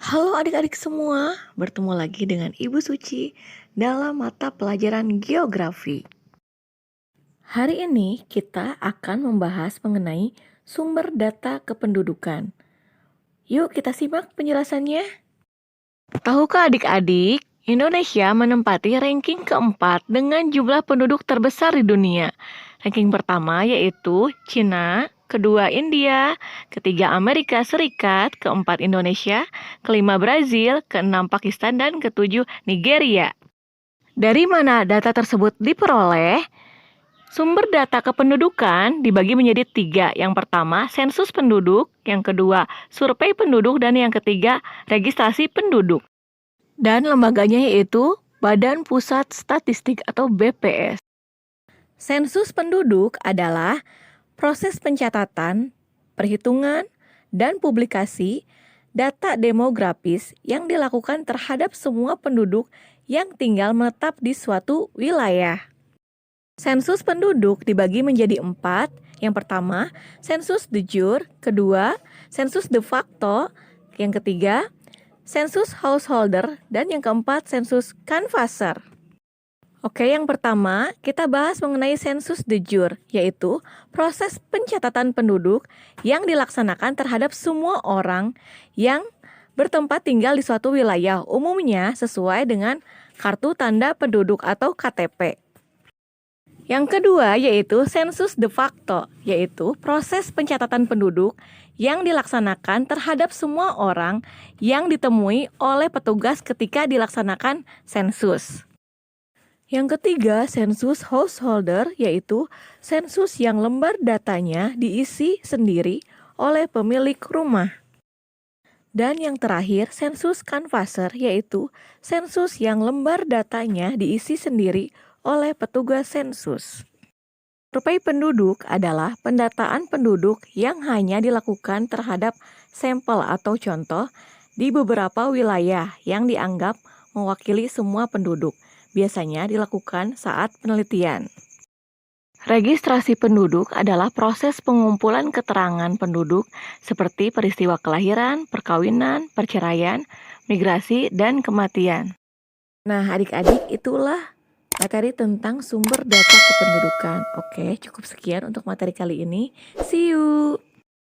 Halo adik-adik semua, bertemu lagi dengan Ibu Suci dalam mata pelajaran geografi. Hari ini kita akan membahas mengenai sumber data kependudukan. Yuk kita simak penjelasannya. Tahukah adik-adik, Indonesia menempati ranking keempat dengan jumlah penduduk terbesar di dunia. Ranking pertama yaitu Cina, kedua India, ketiga Amerika Serikat, keempat Indonesia, kelima Brazil, keenam Pakistan, dan ketujuh Nigeria. Dari mana data tersebut diperoleh? Sumber data kependudukan dibagi menjadi tiga. Yang pertama, sensus penduduk. Yang kedua, survei penduduk. Dan yang ketiga, registrasi penduduk. Dan lembaganya yaitu Badan Pusat Statistik atau BPS. Sensus penduduk adalah proses pencatatan, perhitungan, dan publikasi data demografis yang dilakukan terhadap semua penduduk yang tinggal menetap di suatu wilayah. Sensus penduduk dibagi menjadi 4. Yang pertama, sensus de jure. Kedua, sensus de facto. Yang ketiga, sensus householder. Dan yang keempat, sensus canvasser. Oke, yang pertama kita bahas mengenai sensus de jure, yaitu proses pencatatan penduduk yang dilaksanakan terhadap semua orang yang bertempat tinggal di suatu wilayah, umumnya sesuai dengan kartu tanda penduduk atau KTP. Yang kedua yaitu sensus de facto, yaitu proses pencatatan penduduk yang dilaksanakan terhadap semua orang yang ditemui oleh petugas ketika dilaksanakan sensus. Yang ketiga, sensus householder, yaitu sensus yang lembar datanya diisi sendiri oleh pemilik rumah. Dan yang terakhir, sensus canvasser, yaitu sensus yang lembar datanya diisi sendiri oleh petugas sensus. Survei penduduk adalah pendataan penduduk yang hanya dilakukan terhadap sampel atau contoh di beberapa wilayah yang dianggap mewakili semua penduduk. Biasanya dilakukan saat penelitian. Registrasi penduduk adalah proses pengumpulan keterangan penduduk seperti peristiwa kelahiran, perkawinan, perceraian, migrasi, dan kematian. Nah, adik-adik, itulah materi tentang sumber data kependudukan. Oke, cukup sekian untuk materi kali ini. See you!